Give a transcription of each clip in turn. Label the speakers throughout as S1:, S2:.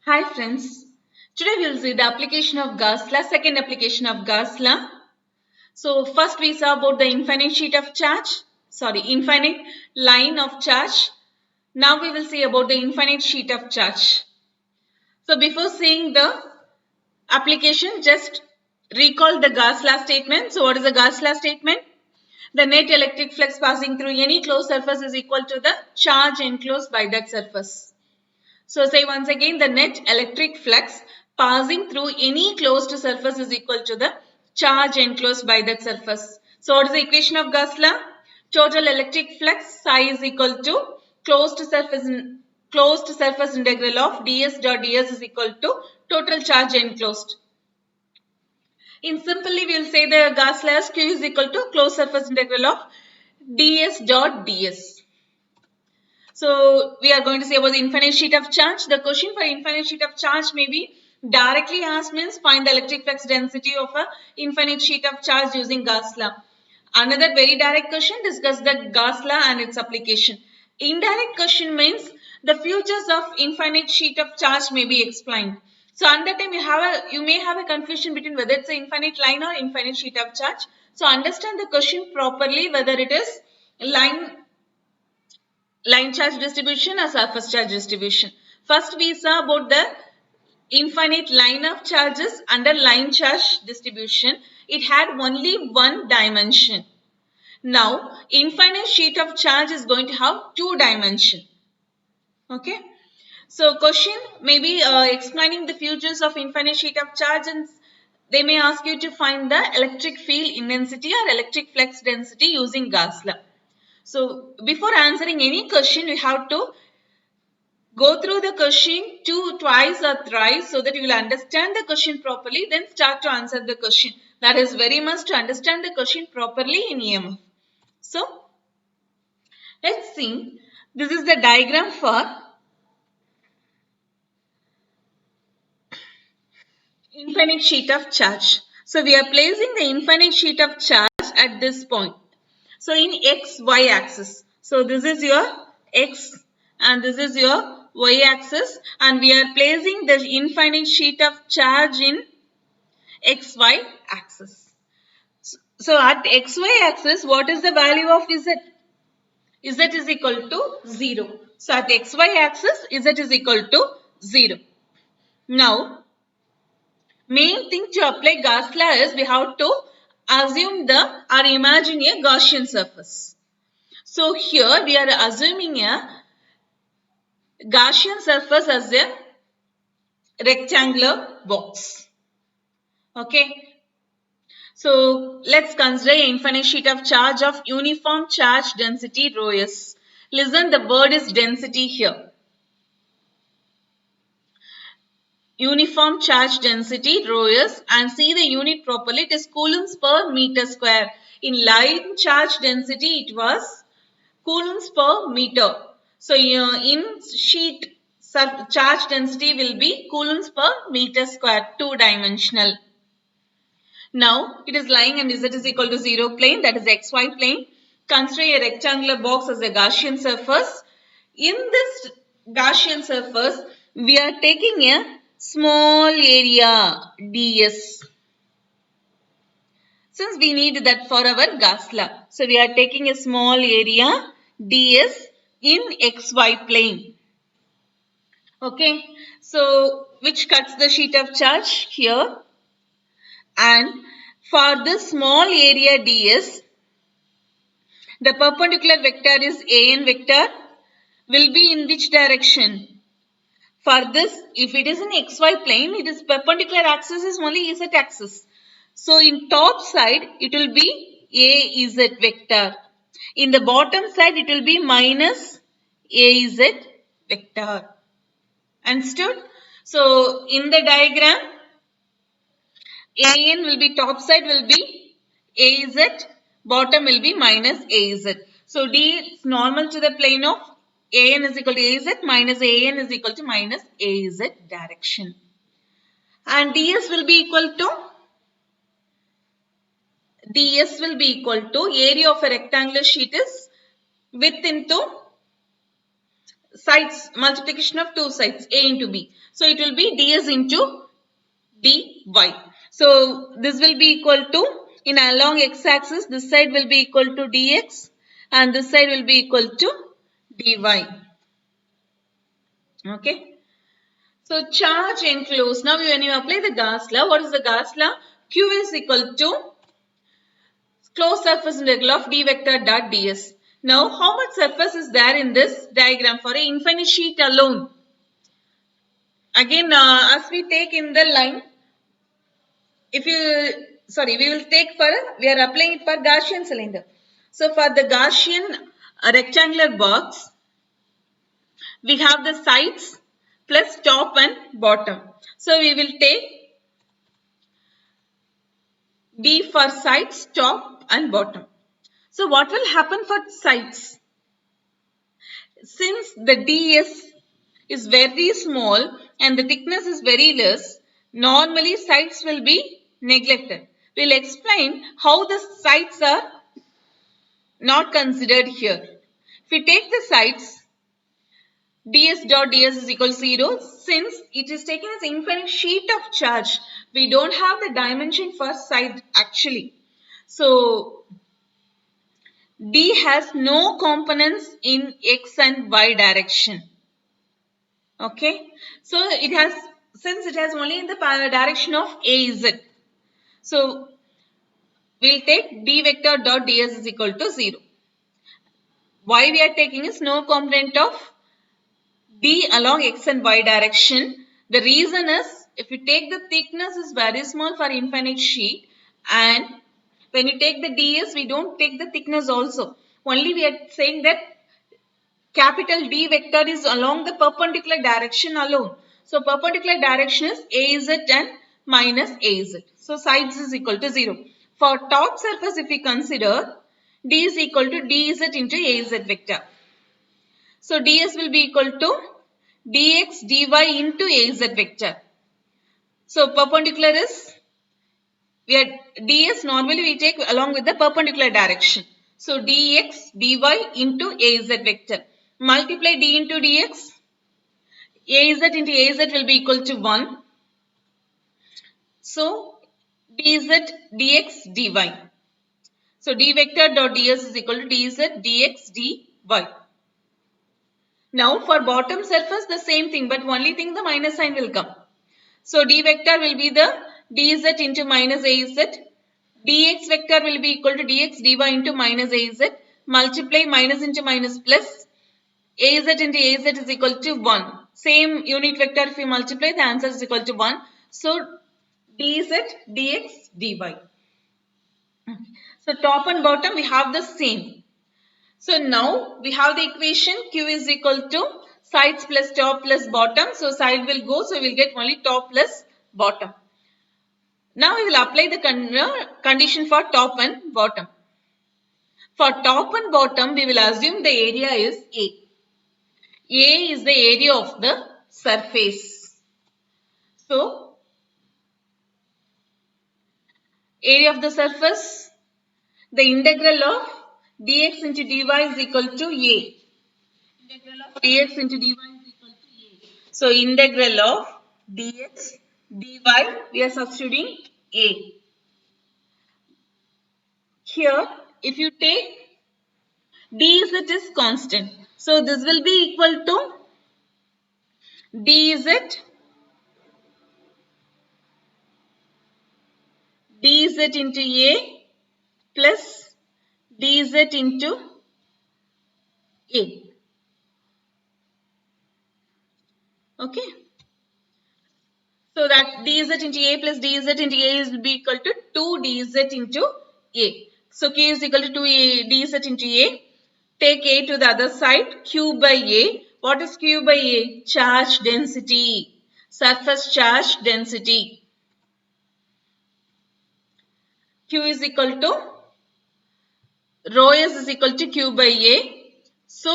S1: Hi friends, today we will see the application of Gauss law, second application of Gauss law. So first we saw about the infinite line of charge. Now we will see about the infinite sheet of charge. So before seeing the application, just recall the Gauss law statement. So what is the Gauss law statement? The net electric flux passing through any closed surface is equal to the charge enclosed by that surface. So say once again, the net electric flux passing through any closed surface is equal to the charge enclosed by that surface. So what is the equation of Gauss law? Total electric flux psi is equal to closed surface integral of ds dot ds is equal to total charge enclosed. In simply we will say the Gauss law Q is equal to closed surface integral of ds dot ds. So we are going to say about the infinite sheet of charge. The question for infinite sheet of charge may be directly asked, means find the electric flux density of a infinite sheet of charge using Gauss law. Another very direct question, discuss the Gauss law and its application. Indirect question means the features of infinite sheet of charge may be explained. So on that time you may have a confusion between whether it's an infinite line or infinite sheet of charge. So understand the question properly, whether it is line charge distribution or surface charge distribution. First we saw about the infinite line of charges under line charge distribution. It had only one dimension. Now infinite sheet of charge is going to have two dimensions. Okay. So question may be explaining the features of infinite sheet of charge, and they may ask you to find the electric field intensity or electric flux density using Gauss law. So before answering any question, we have to go through the question twice or thrice so that you will understand the question properly, then start to answer the question. That is very much to understand the question properly in EMF. So let's see. This is the diagram for infinite sheet of charge. So we are placing the infinite sheet of charge at this point. So in XY axis. So this is your X and this is your Y axis, and we are placing the infinite sheet of charge in XY axis. So at XY axis, what is the value of Z? Z is equal to 0. So at XY axis, Z is equal to 0. Now, main thing to apply Gauss law is we have to assume or imagine a Gaussian surface. So here we are assuming a Gaussian surface as a rectangular box. Okay. So let's consider an infinite sheet of charge of uniform charge density rho s. Listen, the word is density here. Uniform charge density rho s, and see the unit properly. It is coulombs per meter square. In line charge density, it was coulombs per meter. So in sheet charge density will be coulombs per meter square, two-dimensional. Now it is lying and Z is equal to 0 plane, that is XY plane. Consider a rectangular box as a Gaussian surface. In this Gaussian surface, we are taking a small area ds. Since we need that for our Gauss law. So we are taking a small area ds in XY plane. Okay. So which cuts the sheet of charge here. And for this small area ds, the perpendicular vector is an vector, will be in which direction? For this, if it is in xy plane, it is perpendicular axis is only z axis. So in top side, it will be az vector. In the bottom side, it will be minus az vector. Understood? So in the diagram, an will be top side will be az, bottom will be minus az. So d is normal to the plane of an is equal to az, minus an is equal to minus az direction. And ds will be equal to area of a rectangular sheet is width into sides, multiplication of two sides, a into b. So it will be ds into dy. So this will be equal to, in along x-axis, this side will be equal to dx and this side will be equal to dy. Okay. So charge enclosed. Now when you apply the Gauss law, what is the Gauss law? Q is equal to closed surface integral of d vector dot ds. Now how much surface is there in this diagram for an infinite sheet alone? Again, as we take in the line, if you, sorry, we will take for, we are applying it for Gaussian cylinder. So for the Gaussian rectangular box, we have the sides plus top and bottom. So we will take D for sides, top and bottom. So what will happen for sides? Since the ds is very small and the thickness is very less, normally sides will be neglected. We'll explain how the sides are not considered here. If we take the sides, ds dot ds is equal to 0. Since it is taken as infinite sheet of charge, we don't have the dimension for side actually. So D has no components in x and y direction. Okay. So it has, since it has only in the direction of AZ. So we'll take D vector dot ds is equal to 0. Why we are taking is no component of D along x and y direction. The reason is, if you take the thickness is very small for infinite sheet, and when you take the ds, we don't take the thickness also. Only we are saying that capital D vector is along the perpendicular direction alone. So perpendicular direction is AZ and minus AZ. So sides is equal to 0. For top surface, if we consider, D is equal to DZ into AZ vector. So ds will be equal to dx dy into AZ vector. So perpendicular is, we are ds normally we take along with the perpendicular direction. So dx dy into AZ vector. Multiply d into dx. AZ into AZ will be equal to 1. So dz dx dy. So d vector dot ds is equal to dz dx dy. Now for bottom surface the same thing, but only thing the minus sign will come. So d vector will be the dz into minus az. Dx vector will be equal to dx dy into minus az. Multiply minus into minus plus. Az into az is equal to 1. Same unit vector, if we multiply, the answer is equal to 1. So dz dx dy. So top and bottom we have the same. So now we have the equation q is equal to sides plus top plus bottom. So side will go, so we will get only top plus bottom. Now we will apply the condition for top and bottom. For top and bottom, we will assume the area is A. A is the area of the surface. So area of the surface, the integral of dx into dy is equal to A. Integral of dx into dy is equal to A. So integral of dx dy, we are substituting A. Here, if you take dz is constant. So this will be equal to dz into A plus dz into A. Okay. So that dz into A plus dz into A will be equal to 2 dz into A. So k is equal to 2 dz into A. Take A to the other side. Q by A. What is Q by A? Charge density. Surface charge density. Q is equal to rho s is equal to Q by A. So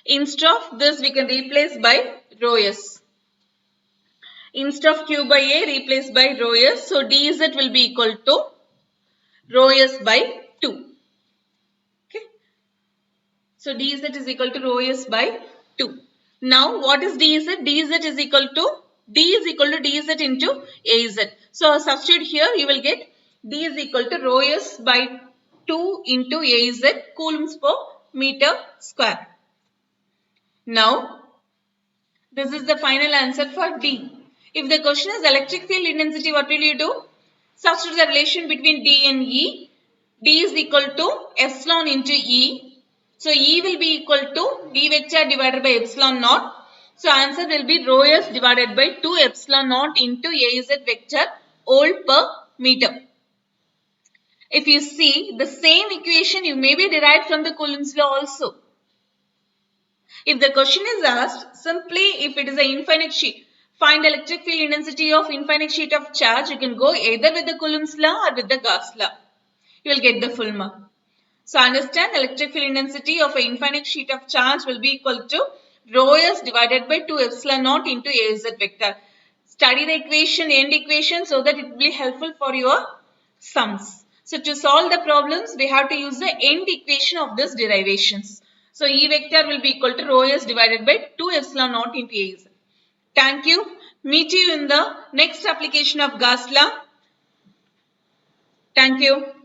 S1: instead of this we can replace by rho s. Instead of Q by A, replace by rho s. So dz will be equal to rho s by 2. Okay. So dz is equal to rho s by 2. Now what is dz? Dz is equal to dz into az. So substitute here, you will get d is equal to rho s by 2 into az coulombs per meter square. Now this is the final answer for D. If the question is electric field intensity, what will you do? Substitute the relation between D and E. D is equal to epsilon into E. So E will be equal to D vector divided by epsilon naught. So answer will be rho s divided by 2 epsilon naught into Az vector volt per meter. If you see the same equation, you may be derived from the Coulomb's law also. If the question is asked, simply if it is an infinite sheet, find electric field intensity of infinite sheet of charge, you can go either with the Coulomb's law or with the Gauss law. You will get the full mark. So understand, electric field intensity of an infinite sheet of charge will be equal to rho s divided by 2 epsilon naught into Az vector. Study the equation, end equation, so that it will be helpful for your sums. So to solve the problems, we have to use the end equation of this derivations. So E vector will be equal to rho s divided by 2 epsilon naught into Az. Thank you. Meet you in the next application of Gauss law. Thank you.